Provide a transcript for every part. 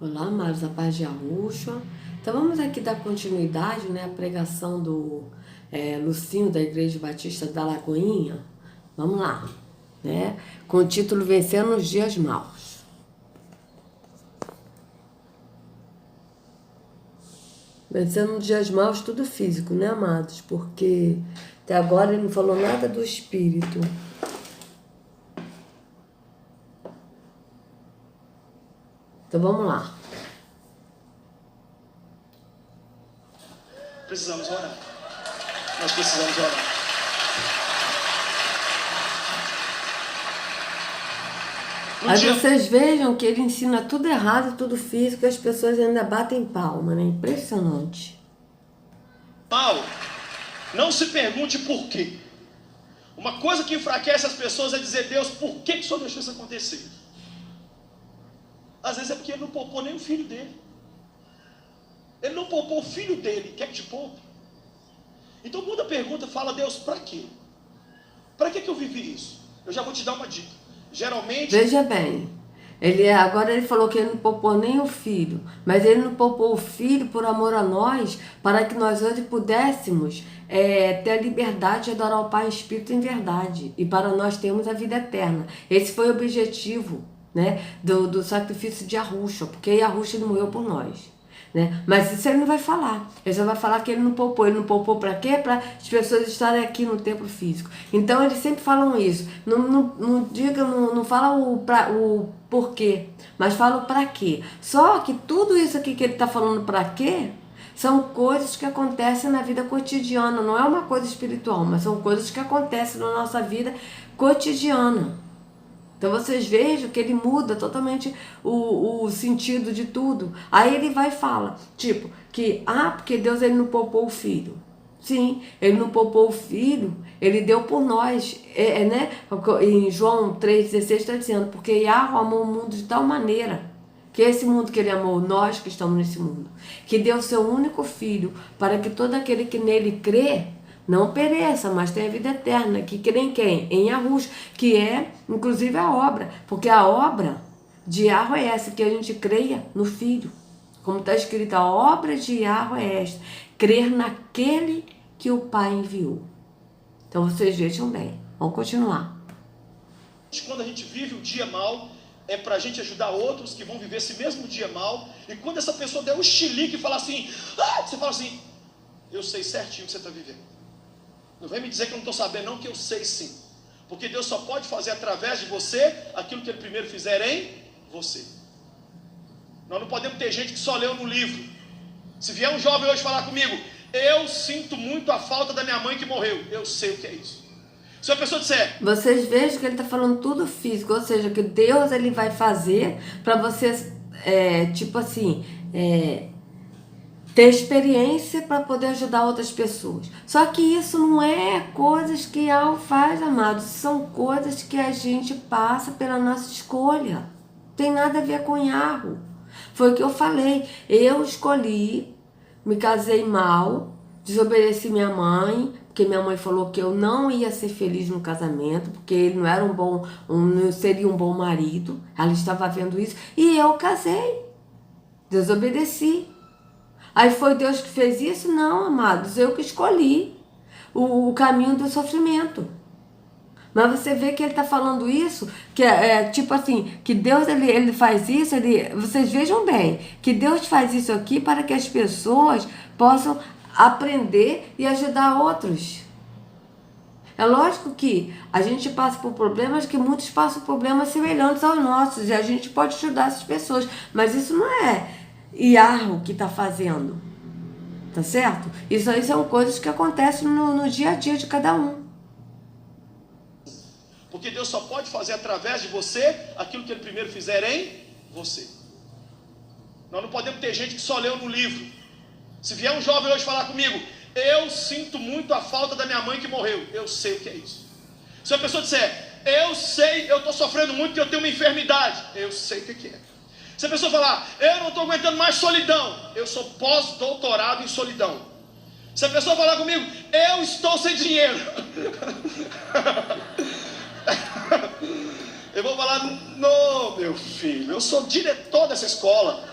Olá, amados, a paz de Yahushua. Então vamos aqui dar continuidade, né, à pregação do Lucinho da Igreja Batista da Lagoinha. Vamos lá, né, com o título Vencendo os Dias Maus. Vencendo os dias maus, tudo físico, né, amados? Porque até agora ele não falou nada do espírito. Então vamos lá. Precisamos orar. Nós precisamos orar. Aí vocês vejam que ele ensina tudo errado, tudo físico, e as pessoas ainda batem palma, né? Impressionante. Mal, não se pergunte por quê. Uma coisa que enfraquece as pessoas é dizer: Deus, por que o Senhor deixou isso acontecer? Às vezes é porque ele não poupou nem o filho dele. Ele não poupou o filho dele, quer que te poupe? Então muda a pergunta, fala: Deus, para quê? Para que eu vivi isso? Eu já vou te dar uma dica. Geralmente... Veja bem, agora ele falou que ele não poupou nem o filho, mas ele não poupou o filho por amor a nós, para que nós hoje pudéssemos ter a liberdade de adorar o Pai em Espírito em verdade, e para nós termos a vida eterna. Esse foi o objetivo, né, do sacrifício de Yahushua, porque Yahushua ele morreu por nós. Né? Mas isso ele não vai falar. Ele só vai falar que ele não poupou. Ele não poupou para quê? Para as pessoas estarem aqui no templo físico. Então eles sempre falam isso. Não fala o porquê, mas fala o para quê. Só que tudo isso aqui que ele está falando para quê são coisas que acontecem na vida cotidiana. Não é uma coisa espiritual, mas são coisas que acontecem na nossa vida cotidiana. Então vocês vejam que ele muda totalmente o sentido de tudo. Aí ele vai e fala, tipo, que, porque Deus ele não poupou o filho. Sim, ele não poupou o filho, ele deu por nós, né? Em João 3,16 está dizendo, porque Yahweh amou o mundo de tal maneira, que esse mundo que ele amou, nós que estamos nesse mundo, que deu seu único filho, para que todo aquele que nele crê, não pereça, mas tenha vida eterna. Que crê em quem? Em Yahushua, que é, inclusive, a obra. Porque a obra de Yahweh é essa, que a gente creia no Filho. Como está escrito, a obra de Yahweh é esta, crer naquele que o Pai enviou. Então, vocês vejam bem. Vamos continuar. Quando a gente vive o dia mal, é para a gente ajudar outros que vão viver esse mesmo dia mal. E quando essa pessoa der um chilique e falar assim, você fala assim, eu sei certinho o que você está vivendo. Não vem me dizer que eu não estou sabendo, não, que eu sei sim. Porque Deus só pode fazer através de você aquilo que Ele primeiro fizer em você. Nós não podemos ter gente que só leu no livro. Se vier um jovem hoje falar comigo, eu sinto muito a falta da minha mãe que morreu. Eu sei o que é isso. Se a pessoa disser... Vocês vejam que ele está falando tudo físico, ou seja, que Deus ele vai fazer para vocês, tipo assim... ter experiência para poder ajudar outras pessoas. Só que isso não é coisas que Yahweh faz, amados. São coisas que a gente passa pela nossa escolha. Tem nada a ver com Yahweh. Foi o que eu falei. Eu escolhi, me casei mal, desobedeci minha mãe, porque minha mãe falou que eu não ia ser feliz no casamento, porque ele não era não seria um bom marido. Ela estava vendo isso. E eu casei. Desobedeci. Aí foi Deus que fez isso? Não, amados, eu que escolhi o caminho do sofrimento. Mas você vê que ele está falando isso, que tipo assim, que Deus ele faz isso, vocês vejam bem, que Deus faz isso aqui para que as pessoas possam aprender e ajudar outros. É lógico que a gente passa por problemas, que muitos passam por problemas semelhantes aos nossos, e a gente pode ajudar essas pessoas, mas isso não é Yahweh que está fazendo, tá certo? Isso aí são coisas que acontecem no dia a dia de cada um. Porque Deus só pode fazer através de você aquilo que Ele primeiro fizer em você. Nós não podemos ter gente que só leu no livro. Se vier um jovem hoje falar comigo, eu sinto muito a falta da minha mãe que morreu. Eu sei o que é isso. Se a pessoa disser, eu sei, eu estou sofrendo muito porque eu tenho uma enfermidade. Eu sei o que é. Se a pessoa falar, eu não estou aguentando mais solidão, eu sou pós-doutorado em solidão. Se a pessoa falar comigo, eu estou sem dinheiro, eu vou falar, não, meu filho, eu sou diretor dessa escola,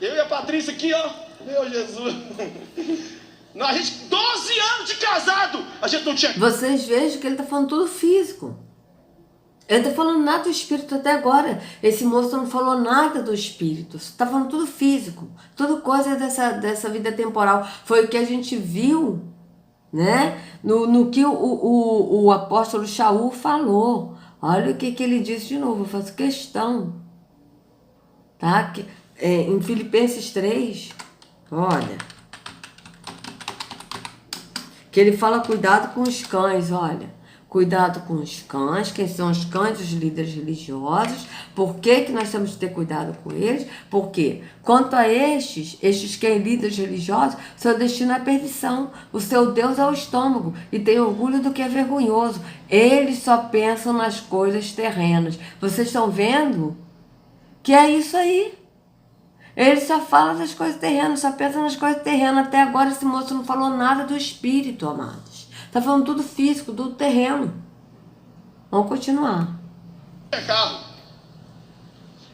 Eu e a Patrícia aqui, ó. Meu Jesus. Não, a gente, 12 anos de casado, a gente não tinha... Vocês vejam que ele está falando tudo físico. Ele não está falando nada do espírito até agora. Esse moço não falou nada do espírito. Está falando tudo físico. Tudo coisa dessa vida temporal. Foi o que a gente viu, né? No que o apóstolo Shaul falou. Olha o que ele disse de novo. Eu faço questão. Tá? Em Filipenses 3, olha. Que ele fala cuidado com os cães, olha. Cuidado com os cães, quem são os cães, os líderes religiosos. Por que nós temos que ter cuidado com eles? Porque, quanto a estes que são líderes religiosos, seu destino é a perdição. O seu Deus é o estômago e tem orgulho do que é vergonhoso. Eles só pensam nas coisas terrenas. Vocês estão vendo que é isso aí. Ele só fala das coisas terrenas, só pensa nas coisas terrenas. Até agora esse moço não falou nada do espírito, amados. Tá falando tudo físico, tudo terreno. Vamos continuar. Carro.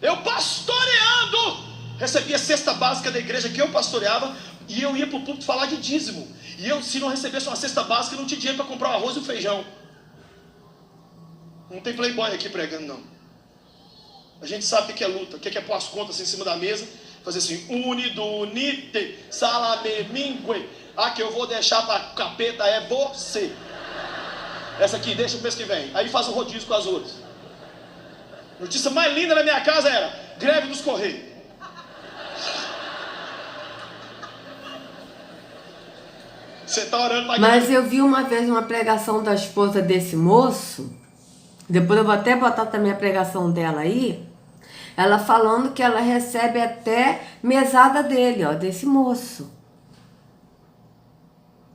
Eu pastoreando, recebia a cesta básica da igreja que eu pastoreava e eu ia pro púlpito falar de dízimo. E eu, se não recebesse uma cesta básica, não tinha dinheiro para comprar o arroz e o feijão. Não tem playboy aqui pregando, não. A gente sabe o que é luta, o que é pôr as contas em cima da mesa, fazer assim, unido, unite, salame, mingue. A que eu vou deixar para capeta é você. Essa aqui, deixa pro mês que vem. Aí faz um rodízio com as outras. Notícia mais linda na minha casa era greve dos Correios. Você tá orando pra... Mas eu vi uma vez uma pregação da esposa desse moço. Depois eu vou até botar também a pregação dela aí. Ela falando que ela recebe até mesada dele, ó, desse moço.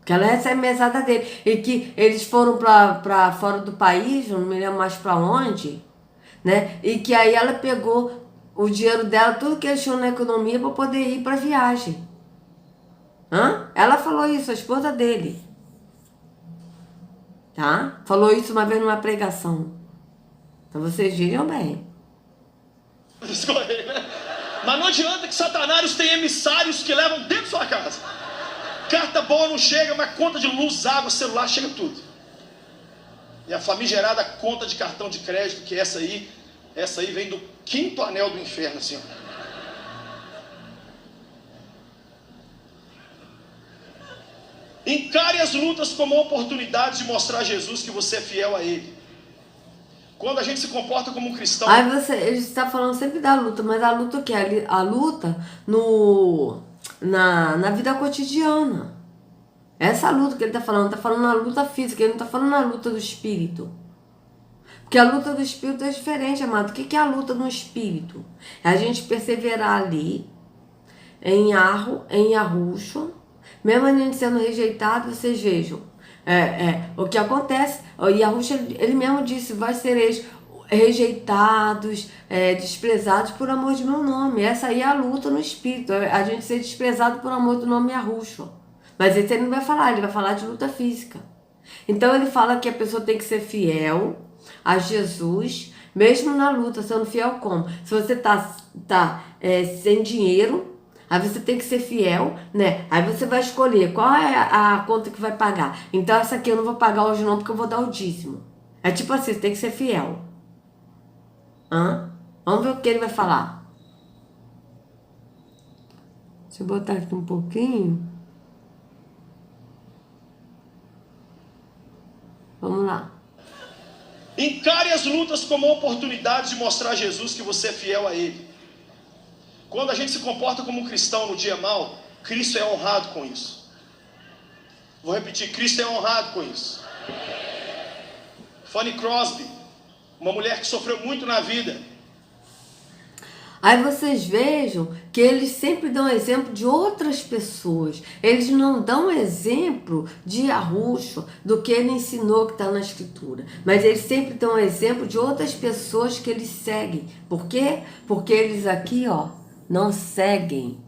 Que ela recebe mesada dele. E que eles foram pra fora do país, não me lembro mais pra onde, né? E que aí ela pegou o dinheiro dela, tudo que eles tinham na economia, pra poder ir pra viagem. Ela falou isso, a esposa dele. Tá? Falou isso uma vez numa pregação. Então vocês viram bem. Mas não adianta que Satanás tem emissários que levam dentro da sua casa. Carta boa não chega, mas conta de luz, água, celular, chega tudo. E a famigerada conta de cartão de crédito, que essa aí vem do 5º anel do inferno, assim, ó. Encare as lutas como uma oportunidade de mostrar a Jesus que você é fiel a Ele. Quando a gente se comporta como um cristão... Aí ele está falando sempre da luta, mas a luta o quê? A luta na vida cotidiana. Essa luta que ele está falando na luta física, ele não está falando na luta do espírito. Porque a luta do espírito é diferente, amado. O que é a luta no espírito? É a gente perseverar ali, em arrucho, mesmo a gente sendo rejeitado, vocês vejam. O que acontece, o Yahushua, ele mesmo disse, vai sereis rejeitados, desprezados por amor de meu nome. Essa aí é a luta no espírito, a gente ser desprezado por amor do nome Yahushua. Mas esse ele não vai falar, ele vai falar de luta física. Então ele fala que a pessoa tem que ser fiel a Jesus, mesmo na luta, sendo fiel como? Se você tá sem dinheiro, aí você tem que ser fiel, né? Aí você vai escolher qual é a conta que vai pagar. Então essa aqui eu não vou pagar hoje não, porque eu vou dar o dízimo. É tipo assim, você tem que ser fiel. Vamos ver o que ele vai falar. Deixa eu botar aqui um pouquinho. Vamos lá. Encare as lutas como uma oportunidade de mostrar a Jesus que você é fiel a Ele. Quando a gente se comporta como um cristão no dia mau, Cristo é honrado com isso. Vou repetir, Cristo é honrado com isso. Fanny Crosby, uma mulher que sofreu muito na vida. Aí vocês vejam que eles sempre dão exemplo de outras pessoas. Eles não dão exemplo de Yahushua, do que ele ensinou que está na escritura. Mas eles sempre dão exemplo de outras pessoas que eles seguem. Por quê? Porque eles aqui, não seguem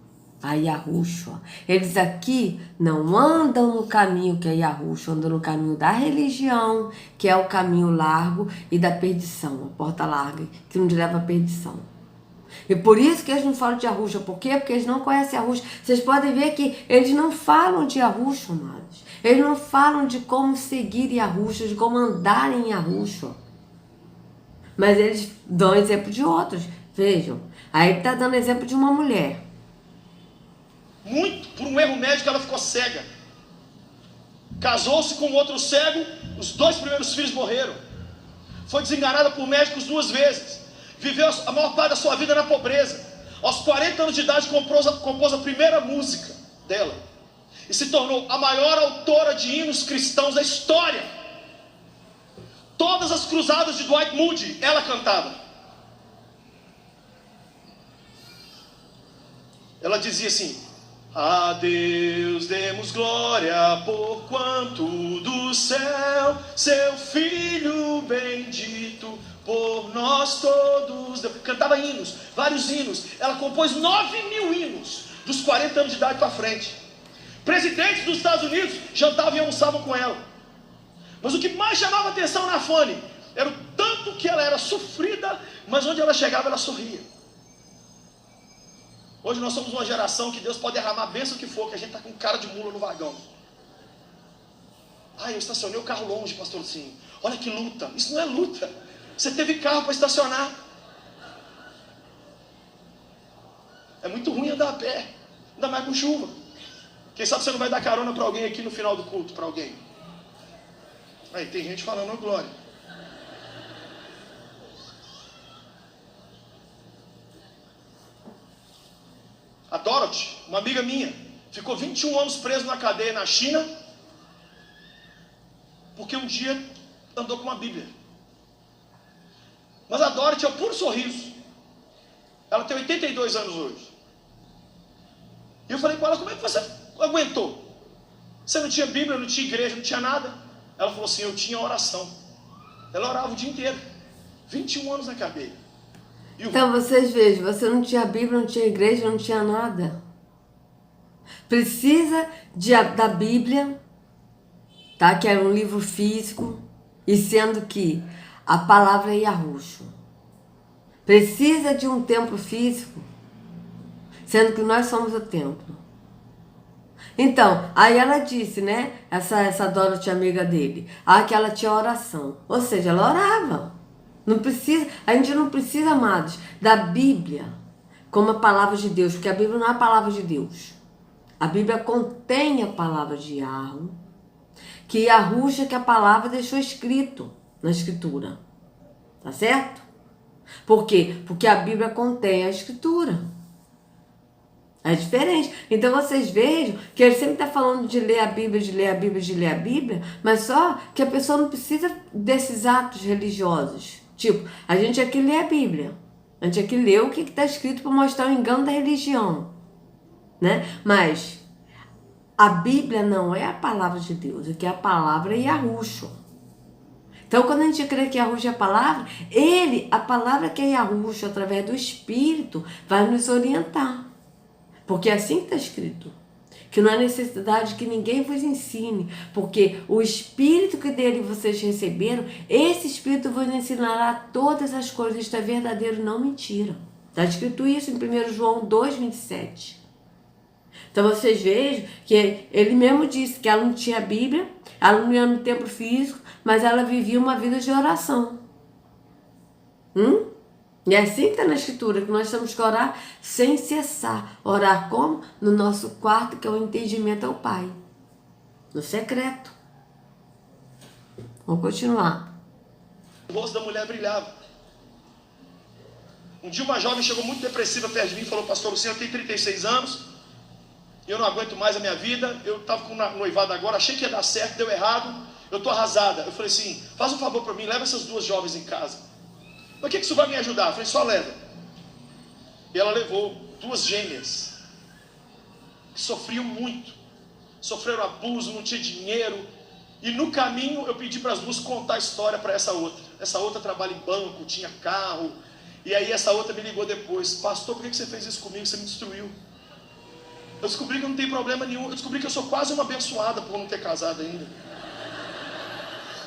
a Yahushua. Eles aqui não andam no caminho que é Yahushua, andam no caminho da religião, que é o caminho largo e da perdição, a porta larga, que não leva à perdição. E por isso que eles não falam de arrucho. Por quê? Porque eles não conhecem arrucho. Vocês podem ver que eles não falam de arrucho, amados. Eles não falam de como seguir em arrucho, de como andar em arrucho. Mas eles dão exemplo de outros. Vejam. Aí ele está dando exemplo de uma mulher. Muito, por um erro médico, ela ficou cega. Casou-se com outro cego, os 2 primeiros filhos morreram. Foi desenganada por médicos 2 vezes. Viveu a maior parte da sua vida na pobreza. Aos 40 anos de idade compôs a primeira música dela. E se tornou a maior autora de hinos cristãos da história. Todas as cruzadas de Dwight Moody, ela cantava. Ela dizia assim: a Deus demos glória, por quanto do céu seu Filho bendito por nós todos. Cantava hinos, vários hinos. Ela compôs 9.000 hinos, dos 40 anos de idade para frente. Presidentes dos Estados Unidos jantavam e almoçavam com ela. Mas o que mais chamava atenção na Fanny era o tanto que ela era sofrida, mas onde ela chegava ela sorria. Hoje nós somos uma geração que Deus pode derramar a bênção que for, que a gente está com cara de mula no vagão. Eu estacionei o carro longe, pastorzinho. Olha que luta. Isso não é luta. Você teve carro para estacionar. É muito ruim andar a pé, ainda mais com chuva. Quem sabe você não vai dar carona para alguém aqui no final do culto, para alguém. Aí tem gente falando, glória. A Dorothy, uma amiga minha, ficou 21 anos preso na cadeia na China, porque um dia andou com uma Bíblia. Mas a Dorothy é o puro sorriso. Ela tem 82 anos hoje. E eu falei com ela, como é que você aguentou? Você não tinha Bíblia, não tinha igreja, não tinha nada? Ela falou assim, eu tinha oração. Ela orava o dia inteiro. 21 anos na cadeia. Então vocês vejam, você não tinha Bíblia, não tinha igreja, não tinha nada. Precisa da Bíblia, tá? Que era um livro físico, e sendo que a palavra é Yahushua. Precisa de um templo físico, sendo que nós somos o templo. Então, aí ela disse, né? Essa Dorothy, amiga dele, que ela tinha oração. Ou seja, ela orava. Não precisa, a gente não precisa, amados, da Bíblia como a palavra de Deus, porque a Bíblia não é a palavra de Deus. A Bíblia contém a palavra de Yahweh, que Yahushua, que a palavra deixou escrito na Escritura. Tá certo? Por quê? Porque a Bíblia contém a Escritura. É diferente. Então vocês vejam que ele sempre está falando de ler a Bíblia, de ler a Bíblia, de ler a Bíblia, mas só que a pessoa não precisa desses atos religiosos. Tipo, a gente aqui lê a Bíblia. A gente aqui lê o que está escrito para mostrar o engano da religião. Né? Mas a Bíblia não é a palavra de Deus, o que é a palavra é Yahushua. Então, quando a gente crê que Yahushua é a palavra, a palavra que é Yahushua, através do Espírito, vai nos orientar. Porque é assim que está escrito. Que não há necessidade que ninguém vos ensine. Porque o Espírito que dele vocês receberam, esse Espírito vos ensinará todas as coisas. Isto é verdadeiro, não mentira. Está escrito isso em 1 João 2,27. Então vocês vejam que ele mesmo disse que ela não tinha Bíblia, ela não ia no templo físico, mas ela vivia uma vida de oração. E é assim que está na Escritura, que nós temos que orar sem cessar. Orar como? No nosso quarto, que é o entendimento ao Pai. No secreto. Vamos continuar. O rosto da mulher brilhava. Um dia uma jovem chegou muito depressiva perto de mim e falou, pastor Luciano, eu tenho 36 anos, eu não aguento mais a minha vida, eu estava com noivado agora, achei que ia dar certo, deu errado, eu estou arrasada. Eu falei assim, faz um favor para mim, leva essas 2 jovens em casa. Mas o que isso vai me ajudar? Eu falei, só leva. E ela levou 2 gêmeas, que sofriam muito, sofreram abuso, não tinha dinheiro, e no caminho eu pedi para as 2 contar a história para essa outra. Essa outra trabalha em banco, tinha carro, e aí essa outra me ligou depois, pastor, por que você fez isso comigo? Você me destruiu. Eu descobri que eu não tenho problema nenhum, eu descobri que eu sou quase uma abençoada por não ter casado ainda.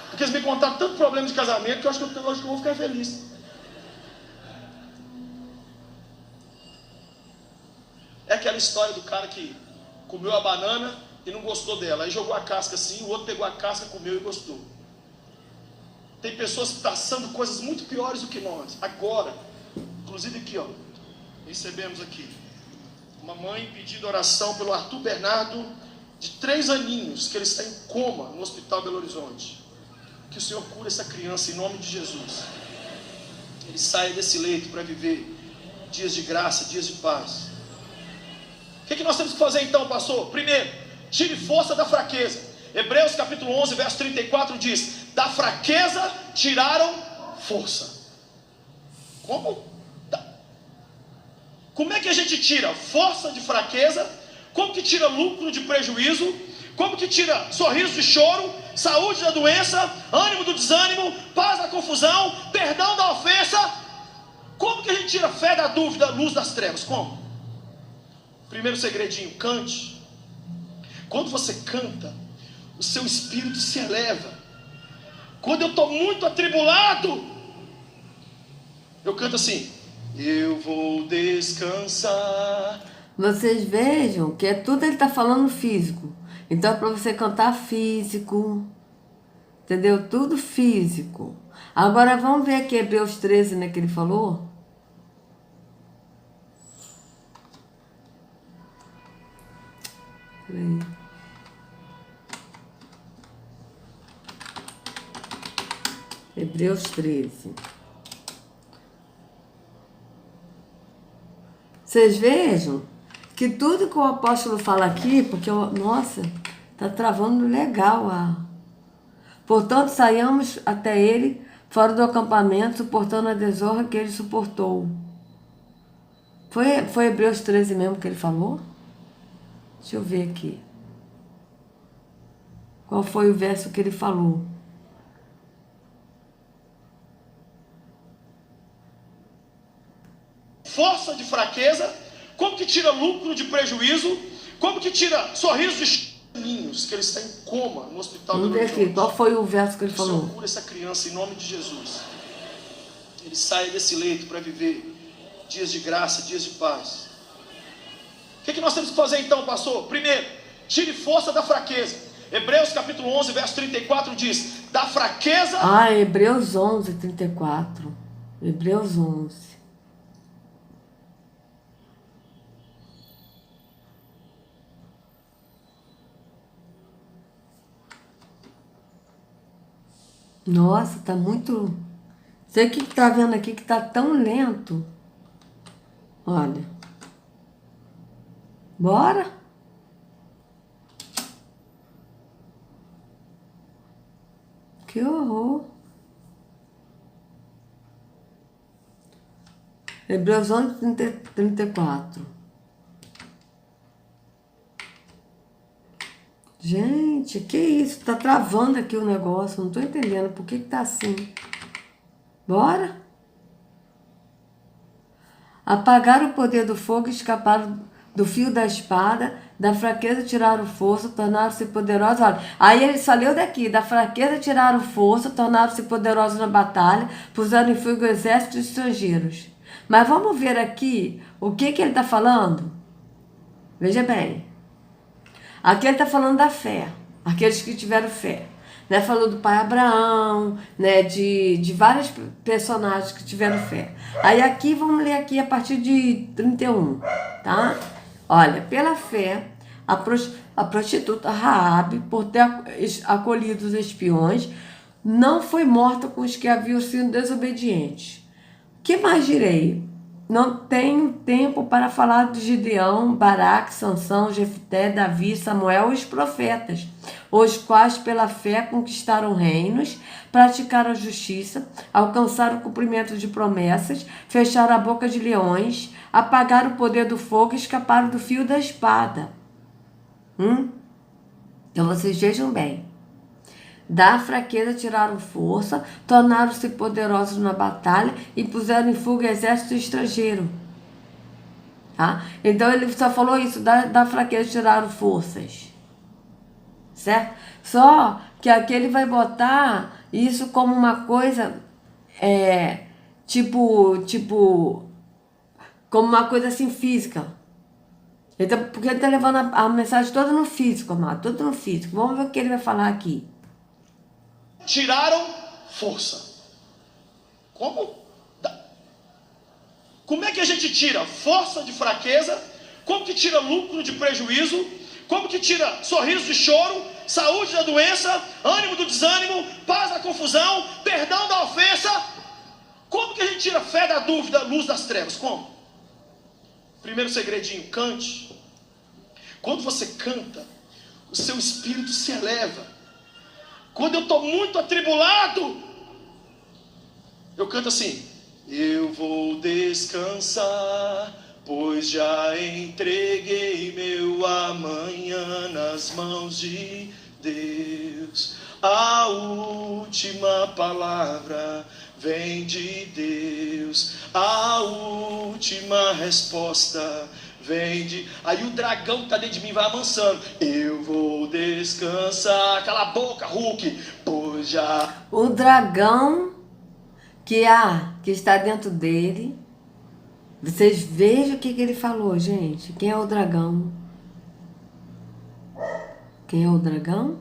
Porque eles me contaram tanto problema de casamento que eu acho que eu vou ficar feliz. aquela história do cara que comeu a banana e não gostou dela. Aí jogou a casca assim, o outro pegou a casca, comeu e gostou. Tem pessoas passando coisas muito piores do que nós. Agora, inclusive aqui, ó, recebemos aqui uma mãe pedindo oração pelo Arthur Bernardo, de 3 aninhos, que ele está em coma no Hospital Belo Horizonte. Que o Senhor cure essa criança em nome de Jesus. Ele saia desse leito para viver dias de graça, dias de paz. O que nós temos que fazer então, pastor? Primeiro, tire força da fraqueza. Hebreus capítulo 11, verso 34 diz: da fraqueza tiraram força. Como é que a gente tira força de fraqueza? Como que tira lucro de prejuízo? Como que tira sorriso de choro, saúde da doença, ânimo do desânimo, paz da confusão, perdão da ofensa? Como que a gente tira fé da dúvida, luz das trevas? Como? Primeiro segredinho, cante. Quando você canta, o seu espírito se eleva. Quando eu estou muito atribulado, eu canto assim: eu vou descansar. Vocês vejam que tudo ele está falando físico. Então é para você cantar físico. Entendeu? Tudo físico. Agora vamos ver aqui Hebreus 13, né, que ele falou. Peraí. Hebreus 13. Vocês vejam que tudo que o apóstolo fala aqui, porque, nossa, tá travando legal. Portanto, saiamos até ele, fora do acampamento, suportando a desonra que ele suportou. Foi Hebreus 13 mesmo que ele falou? Deixa eu ver aqui. Qual foi o verso que ele falou? Força de fraqueza. Como que tira lucro de prejuízo? Como que tira sorriso de ninhos, que ele está em coma no Hospital Belo Horizonte? Aqui, qual foi o verso que ele falou? O Senhor cura essa criança em nome de Jesus. Ele sai desse leito para viver dias de graça, dias de paz. O que nós temos que fazer então, pastor? Primeiro, tire força da fraqueza. Hebreus capítulo 11, verso 34 diz: da fraqueza... Hebreus 11, 34. Hebreus 11. Nossa, tá muito... Sei que tá vendo aqui que tá tão lento. Olha. Bora? Que horror. Hebreus 11, 34. Gente, que isso? Tá travando aqui o negócio. Não tô entendendo por que tá assim. Bora? Apagaram o poder do fogo, escaparam do fio da espada, da fraqueza tiraram força, tornaram-se poderosos. Olha, aí ele só leu daqui: da fraqueza tiraram força, tornaram-se poderosos na batalha, puseram em fuga o exército estrangeiros. Mas vamos ver aqui o que ele está falando? Veja bem. Aqui ele está falando da fé, aqueles que tiveram fé. Né? Falou do pai Abraão, né? de vários personagens que tiveram fé. Aí aqui, vamos ler aqui a partir de 31, tá? Olha, pela fé, a prostituta Raabe, por ter acolhido os espiões, não foi morta com os que haviam sido desobedientes. Que mais direi? Não tenho tempo para falar de Gideão, Baraque, Sansão, Jefté, Davi, Samuel e os profetas, os quais pela fé conquistaram reinos, praticaram a justiça, alcançaram o cumprimento de promessas, fecharam a boca de leões, apagaram o poder do fogo e escaparam do fio da espada. Então vocês vejam bem. Da fraqueza tiraram força, tornaram-se poderosos na batalha e puseram em fuga o exército estrangeiro. Tá? Então ele só falou isso, da fraqueza tiraram forças. Certo? Só que aqui ele vai botar isso como uma coisa, como uma coisa assim física. Porque ele está levando a mensagem toda no físico, amado. Tudo no físico. Vamos ver o que ele vai falar aqui. Tiraram força. Como? Como é que a gente tira força de fraqueza? Como que tira lucro de prejuízo? Como que tira sorriso de choro? Saúde da doença? Ânimo do desânimo? Paz da confusão? Perdão da ofensa? Como que a gente tira fé da dúvida, luz das trevas? Como? Primeiro segredinho, cante. Quando você canta, o seu espírito se eleva. Quando eu estou muito atribulado, eu canto assim: eu vou descansar, pois já entreguei meu amanhã nas mãos de Deus. A última palavra vem de Deus. A última resposta vem de... Aí o dragão que está dentro de mim vai amansando. Eu vou descansar. Cala a boca, Hulk, pois já... O dragão que está dentro dele. Vocês vejam o que ele falou, gente. Quem é o dragão? Quem é o dragão?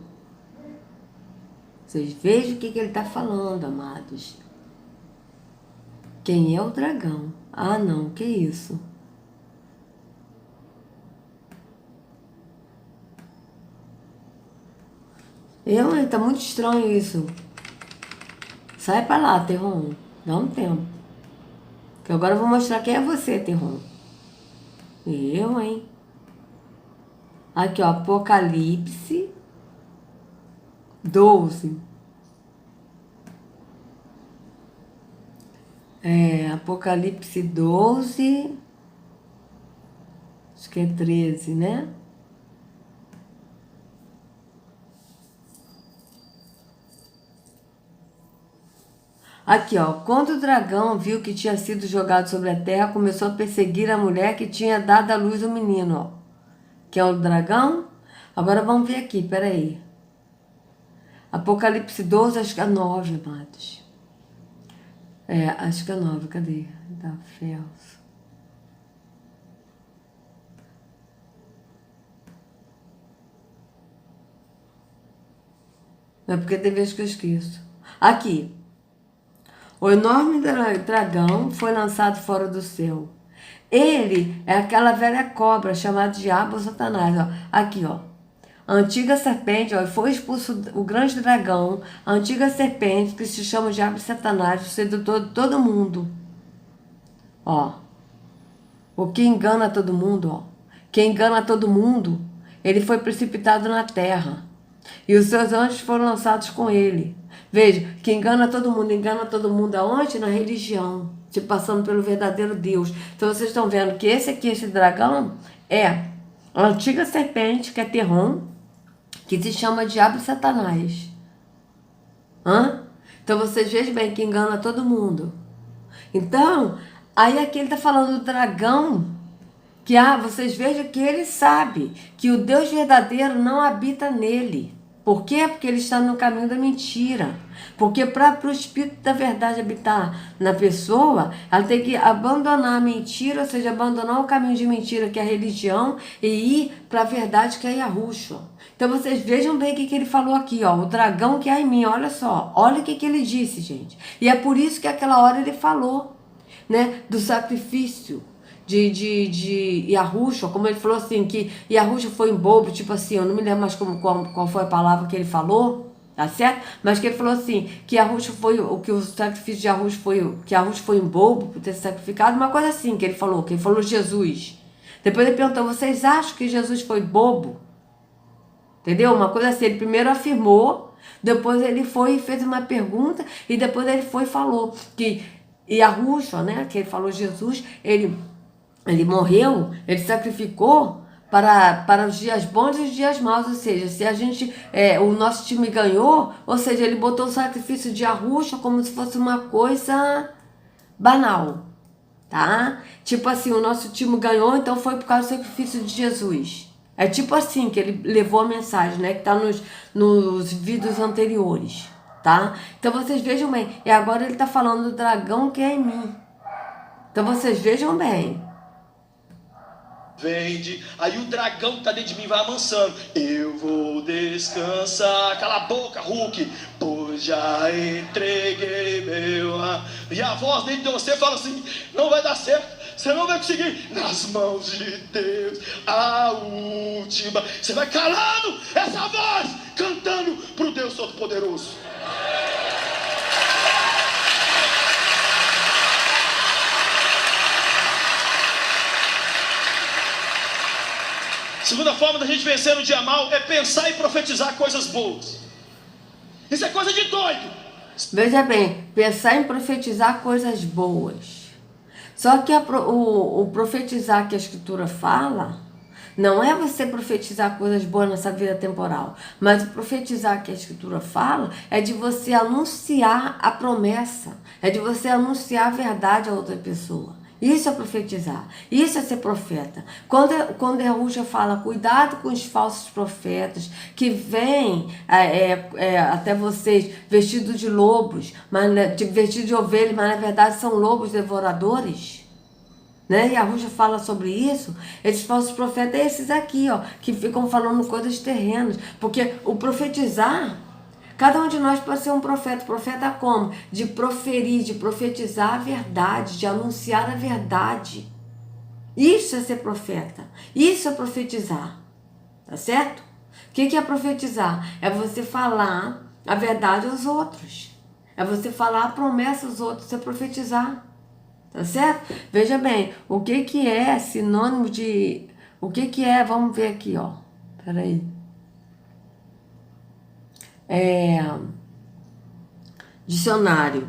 Vocês vejam o que ele está falando, amados. Quem é o dragão? Ah, não, que isso? Tá muito estranho isso. Sai pra lá, Terron. Dá um tempo. Que agora eu vou mostrar quem é você, Terron. Hein? Aqui, ó. Apocalipse 12. Apocalipse 12. Acho que é 13, né? Aqui, ó. Quando o dragão viu que tinha sido jogado sobre a terra, começou a perseguir a mulher que tinha dado à luz o menino, ó. Que é o dragão. Agora vamos ver aqui, peraí. Apocalipse 12, acho que é 9, amados. Acho que é 9, cadê? Da Felso. É porque tem vezes que eu esqueço. Aqui. O enorme dragão foi lançado fora do céu. Ele é aquela velha cobra chamada Diabo ou Satanás. Ó. Aqui, ó. A antiga serpente, ó, e foi expulso o grande dragão, a antiga serpente que se chama Diabo e Satanás, o sedutor de todo mundo. Ó. O que engana todo mundo, ó. Quem engana todo mundo, ele foi precipitado na terra. E os seus anjos foram lançados com ele. Veja, que engana todo mundo aonde? Na religião, te passando pelo verdadeiro Deus. Então vocês estão vendo que esse dragão é a antiga serpente, que é Terron, que se chama Diabo e Satanás. Então vocês vejam bem que engana todo mundo. Então, aí aqui ele está falando do dragão, que vocês vejam que ele sabe que o Deus verdadeiro não habita nele. Por quê? Porque ele está no caminho da mentira. Porque para o Espírito da verdade habitar na pessoa, ela tem que abandonar a mentira, ou seja, abandonar o caminho de mentira, que é a religião, e ir para a verdade, que é Yahushua. Então vocês vejam bem o que ele falou aqui, ó, o dragão que há em mim, olha só, olha o que ele disse, gente. E é por isso que aquela hora ele falou, né, do sacrifício de Yahushua, como ele falou assim, que Yahushua foi um bobo, tipo assim, eu não me lembro mais qual foi a palavra que ele falou, tá certo? Mas que ele falou assim, que Yahushua foi, que o sacrifício de Yahushua foi, que Yahushua foi um bobo por ter sacrificado, uma coisa assim que ele falou Jesus. Depois ele perguntou, vocês acham que Jesus foi bobo? Entendeu? Uma coisa assim, ele primeiro afirmou, depois ele foi e fez uma pergunta, e depois ele foi e falou que Yahushua, né, que ele falou Jesus, ele morreu, ele sacrificou para os dias bons e os dias maus, ou seja, se a gente, o nosso time ganhou, ou seja, ele botou o sacrifício de Yahushua como se fosse uma coisa banal, tá? Tipo assim, o nosso time ganhou, então foi por causa do sacrifício de Jesus. É tipo assim que ele levou a mensagem, né, que tá nos vídeos anteriores, tá? Então vocês vejam bem, e agora ele tá falando do dragão que é em mim. Então vocês vejam bem. vende. Aí o dragão que está dentro de mim vai amansando. Eu vou descansar. Cala a boca, Hulk. Pois já entreguei meu... E a voz dentro de você fala assim, não vai dar certo. Você não vai conseguir. Nas mãos de Deus, a última. Você vai calando essa voz, cantando para o Deus Todo-Poderoso. Segunda forma da gente vencer no dia mal é pensar e profetizar coisas boas. Isso é coisa de doido. Veja bem, pensar em profetizar coisas boas. Só que o profetizar que a Escritura fala, não é você profetizar coisas boas nessa vida temporal, mas o profetizar que a Escritura fala é de você anunciar a promessa, é de você anunciar a verdade a outra pessoa. Isso é profetizar, isso é ser profeta. Quando a Yahusha fala, cuidado com os falsos profetas que vêm até vocês vestidos de lobos, vestidos de ovelhas, mas na verdade são lobos devoradores. Né? E a Yahusha fala sobre isso. Esses falsos profetas é esses aqui, ó, que ficam falando coisas terrenas. Porque o profetizar... Cada um de nós pode ser um profeta. Profeta como? De proferir, de profetizar a verdade, de anunciar a verdade. Isso é ser profeta. Isso é profetizar. Tá certo? O que é profetizar? É você falar a verdade aos outros. É você falar a promessa aos outros. Isso é profetizar. Tá certo? Veja bem, o que é sinônimo de... O que é... Vamos ver aqui, ó. Peraí. Dicionário.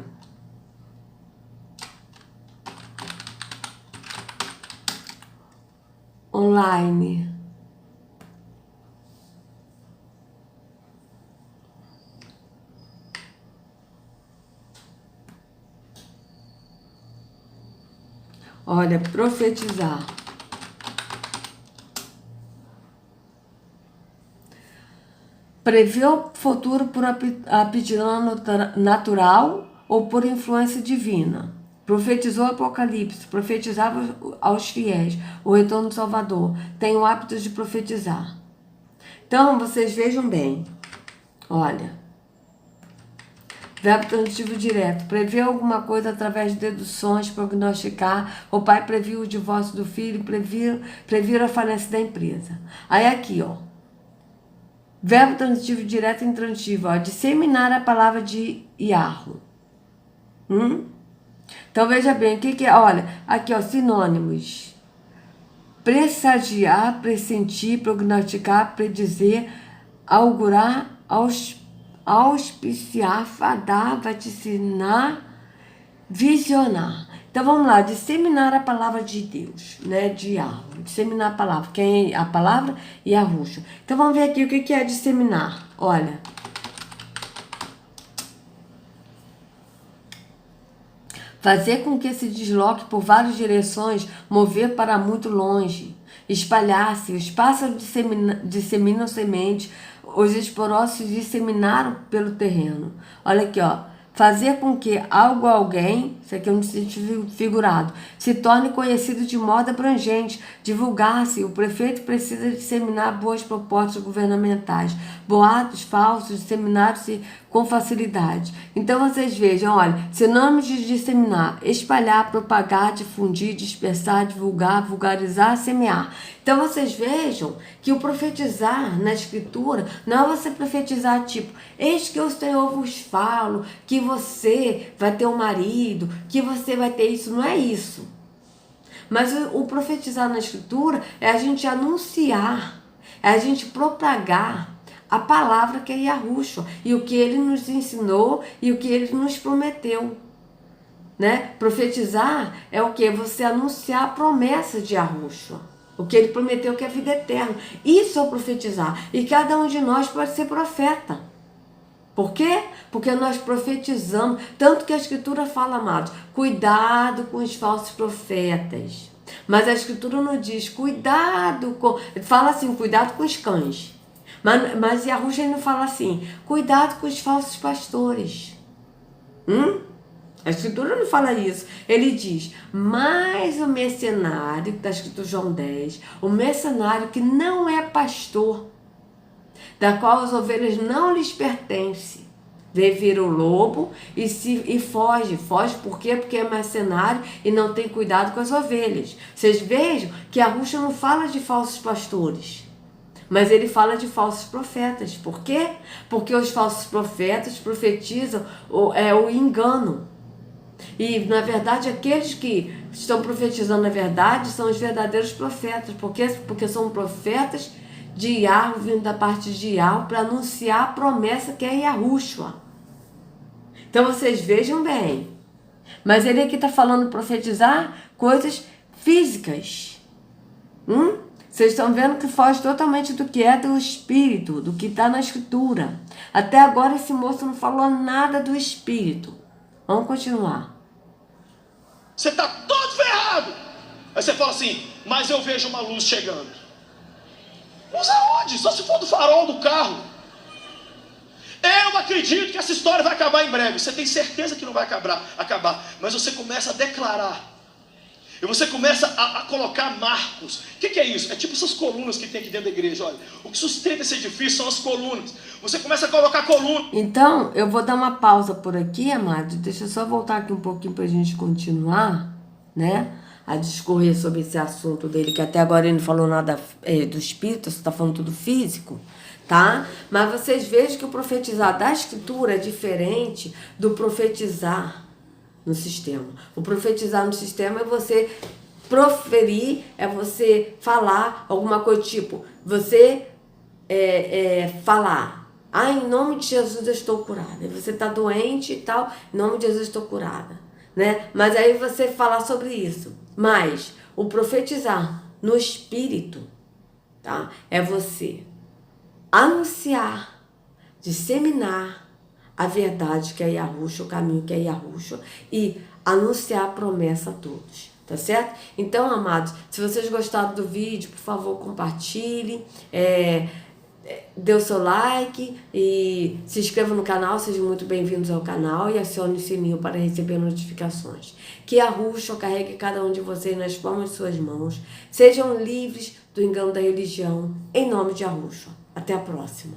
Online. Olha, profetizar. Prever o futuro por aptidão natural ou por influência divina. Profetizou o Apocalipse, profetizava aos fiéis o retorno do Salvador. Tem o hábito de profetizar. Então, vocês vejam bem. Olha. Verbo transitivo direto. Prever alguma coisa através de deduções, prognosticar. O pai previu o divórcio do filho, previu a falência da empresa. Aí aqui, ó. Verbo transitivo direto e intransitivo, ó, disseminar a palavra de Yahweh. Então veja bem, o que é? Olha, aqui ó, sinônimos. Pressagiar, pressentir, prognosticar, predizer, augurar, auspiciar, fadar, vaticinar, visionar. Então vamos lá, disseminar a palavra de Deus, né, de Yahweh. Disseminar a palavra, quem é a palavra e a Yahusha. Então vamos ver aqui o que é disseminar. Olha. Fazer com que se desloque por várias direções, mover para muito longe. Espalhar-se, os pássaros disseminam sementes, os esporócios disseminaram pelo terreno. Olha aqui, ó. Fazer com que algo ou alguém, isso aqui é um sentido figurado, se torne conhecido de modo abrangente, divulgar-se. O prefeito precisa disseminar boas propostas governamentais. Boatos falsos disseminaram-se com facilidade. Então vocês vejam, olha, sinônimos de disseminar: espalhar, propagar, difundir, dispersar, divulgar, vulgarizar, semear. Então vocês vejam que o profetizar na escritura não é você profetizar tipo, eis que o Senhor vos falo, que você vai ter um marido, que você vai ter isso, não é isso. Mas o profetizar na escritura é a gente anunciar, é a gente propagar a palavra que é Yahusha, e o que ele nos ensinou e o que ele nos prometeu. Né? Profetizar é o que? Você anunciar a promessa de Yahusha. O que ele prometeu, que é a vida eterna. Isso é o profetizar. E cada um de nós pode ser profeta. Por quê? Porque nós profetizamos. Tanto que a Escritura fala, amados, cuidado com os falsos profetas. Mas a Escritura não diz cuidado com... Fala assim, cuidado com os cães. Mas Yahusha não fala assim, cuidado com os falsos pastores. A Escritura não fala isso. Ele diz, mas o mercenário, que está escrito João 10, o mercenário que não é pastor, da qual as ovelhas não lhes pertencem, vê vir o lobo e foge. Foge por quê? Porque é mercenário e não tem cuidado com as ovelhas. Vocês vejam que Yahushua não fala de falsos pastores, mas ele fala de falsos profetas. Por quê? Porque os falsos profetas profetizam o engano. E, na verdade, aqueles que estão profetizando na verdade são os verdadeiros profetas. Porque são profetas de Yahweh, vindo da parte de Yahweh, para anunciar a promessa que é Yahushua. Então, vocês vejam bem. Mas ele aqui está falando profetizar coisas físicas. Vocês estão vendo que foge totalmente do que é do Espírito, do que está na Escritura. Até agora esse moço não falou nada do Espírito. Vamos continuar. Você está todo ferrado. Aí você fala assim, mas eu vejo uma luz chegando. Luz aonde? Só se for do farol do carro. Eu acredito que essa história vai acabar em breve. Você tem certeza que não vai acabar. Mas você começa a declarar. E você começa a colocar marcos. O que é isso? É tipo essas colunas que tem aqui dentro da igreja. Olha, o que sustenta esse edifício são as colunas. Você começa a colocar colunas. Então, eu vou dar uma pausa por aqui, amados. Deixa eu só voltar aqui um pouquinho para a gente continuar, né? A discorrer sobre esse assunto dele, que até agora ele não falou nada do espírito, você está falando tudo físico, tá? Mas vocês vejam que o profetizar da Escritura é diferente do profetizar no sistema. O profetizar no sistema é você proferir, é você falar alguma coisa, tipo, você falar, em nome de Jesus eu estou curada. Você está doente e tal, em nome de Jesus eu estou curada, né? Mas aí você falar sobre isso. Mas o profetizar no Espírito, tá? É você anunciar, disseminar a verdade que é Yahushua, o caminho que é Yahushua, e anunciar a promessa a todos, tá certo? Então, amados, se vocês gostaram do vídeo, por favor, compartilhem, dê o seu like e se inscreva no canal, sejam muito bem-vindos ao canal e acione o sininho para receber notificações. Que Yahushua carregue cada um de vocês nas palmas de suas mãos, sejam livres do engano da religião, em nome de Yahushua. Até a próxima.